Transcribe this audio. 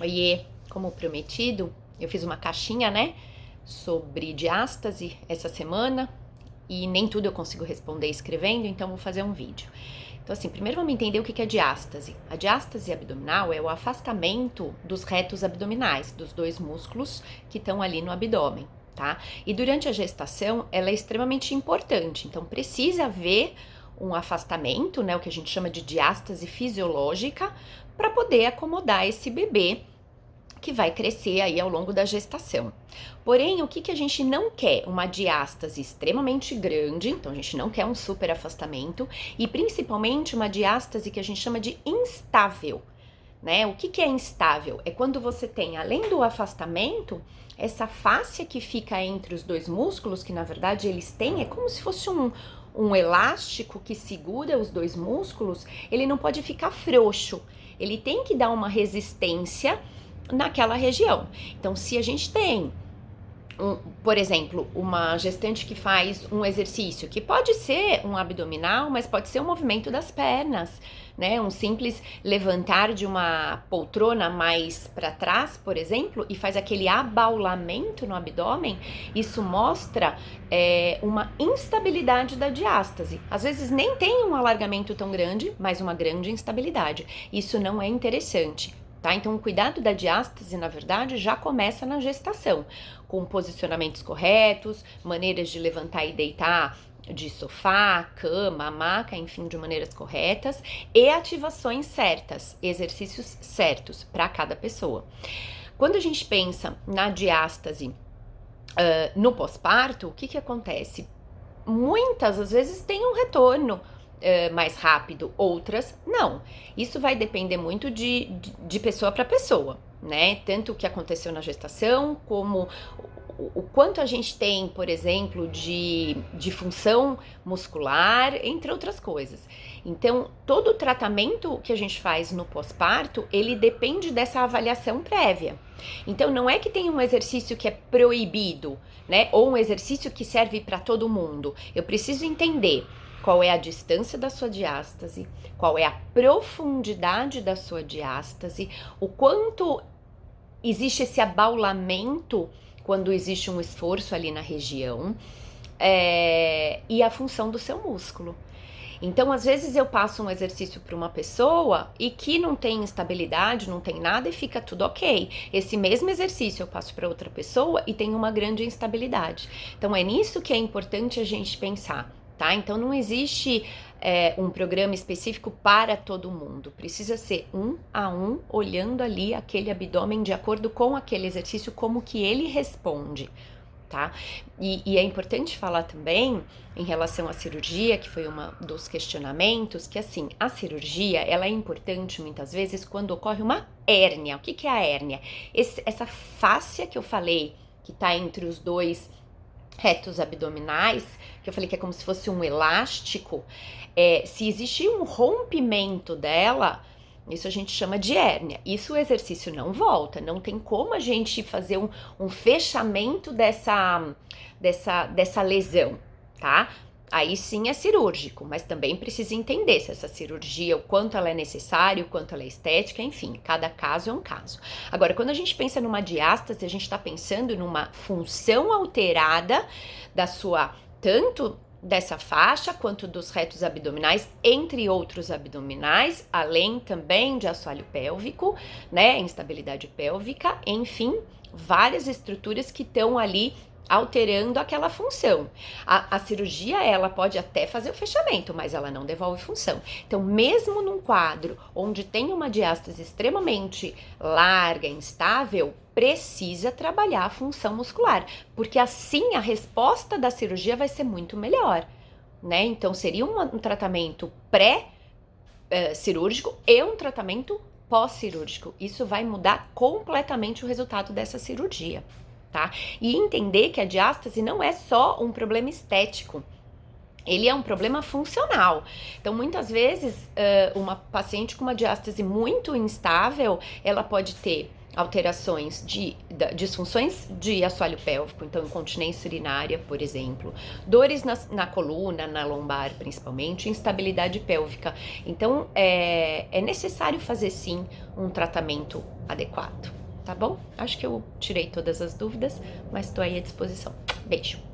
Oiê, como prometido, eu fiz uma caixinha, né, sobre diástase essa semana e nem tudo eu consigo responder escrevendo, então vou fazer um vídeo. Então, assim, primeiro vamos entender o que é diástase. A diástase abdominal é o afastamento dos retos abdominais, dos dois músculos que estão ali no abdômen, tá? E durante a gestação, ela é extremamente importante, então precisa haver um afastamento, né, o que a gente chama de diástase fisiológica, para poder acomodar esse bebê que vai crescer aí ao longo da gestação. Porém, o que a gente não quer? Uma diástase extremamente grande, então a gente não quer um super afastamento, e principalmente uma diástase que a gente chama de instável, né? O que é instável? É quando você tem, além do afastamento, essa fáscia que fica entre os dois músculos, que na verdade eles têm, é como se fosse um elástico que segura os dois músculos, ele não pode ficar frouxo, ele tem que dar uma resistência naquela região. Então, se a gente tem por exemplo, uma gestante que faz um exercício, que pode ser um abdominal, mas pode ser um movimento das pernas, né? Um simples levantar de uma poltrona mais para trás, por exemplo, e faz aquele abaulamento no abdômen, isso mostra uma instabilidade da diástase. Às vezes nem tem um alargamento tão grande, mas uma grande instabilidade. Isso não é interessante. Tá? Então, o cuidado da diástase, na verdade, já começa na gestação, com posicionamentos corretos, maneiras de levantar e deitar de sofá, cama, maca, enfim, de maneiras corretas, e ativações certas, exercícios certos para cada pessoa. Quando a gente pensa na diástase no pós-parto, o que acontece? Muitas, às vezes, tem um retorno mais rápido, outras não. Isso vai depender muito de pessoa para pessoa, né? Tanto o que aconteceu na gestação, como o quanto a gente tem, por exemplo, de função muscular, entre outras coisas. Então, todo o tratamento que a gente faz no pós-parto, ele depende dessa avaliação prévia. Então, não é que tem um exercício que é proibido, né? Ou um exercício que serve para todo mundo. Eu preciso entender qual é a distância da sua diástase, qual é a profundidade da sua diástase, o quanto existe esse abaulamento quando existe um esforço ali na região, e a função do seu músculo. Então, às vezes eu passo um exercício para uma pessoa e que não tem instabilidade, não tem nada e fica tudo ok. Esse mesmo exercício eu passo para outra pessoa e tem uma grande instabilidade. Então, é nisso que é importante a gente pensar, tá? Então, não existe um programa específico para todo mundo. Precisa ser um a um, olhando ali aquele abdômen de acordo com aquele exercício, como que ele responde. Tá? E é importante falar também em relação à cirurgia, que foi um dos questionamentos, que assim, a cirurgia, ela é importante muitas vezes quando ocorre uma hérnia. O que é a hérnia? Essa fáscia que eu falei, que tá entre os dois retos abdominais, que eu falei que é como se fosse um elástico, se existir um rompimento dela, isso a gente chama de hérnia. Isso o exercício não volta, não tem como a gente fazer um fechamento dessa lesão, tá? Aí sim é cirúrgico, mas também precisa entender se essa cirurgia, o quanto ela é necessária, o quanto ela é estética, enfim, cada caso é um caso. Agora, quando a gente pensa numa diástase, a gente está pensando numa função alterada da sua, tanto dessa faixa, quanto dos retos abdominais, entre outros abdominais, além também de assoalho pélvico, né, instabilidade pélvica, enfim, várias estruturas que estão ali alterando aquela função. A cirurgia, ela pode até fazer o fechamento, mas ela não devolve função. Então, mesmo num quadro onde tem uma diástase extremamente larga, instável, precisa trabalhar a função muscular, porque assim a resposta da cirurgia vai ser muito melhor, né? Então, seria um tratamento pré-cirúrgico e um tratamento pós-cirúrgico. Isso vai mudar completamente o resultado dessa cirurgia. Tá? E entender que a diástase não é só um problema estético. ele é um problema funcional. Então, muitas vezes, uma paciente com uma diástase muito instável, ela pode ter alterações disfunções de assoalho pélvico, então incontinência urinária, por exemplo, dores na coluna, na lombar principalmente, instabilidade pélvica. Então, é necessário fazer sim um tratamento adequado, tá bom? Acho que eu tirei todas as dúvidas, mas estou aí à disposição. Beijo!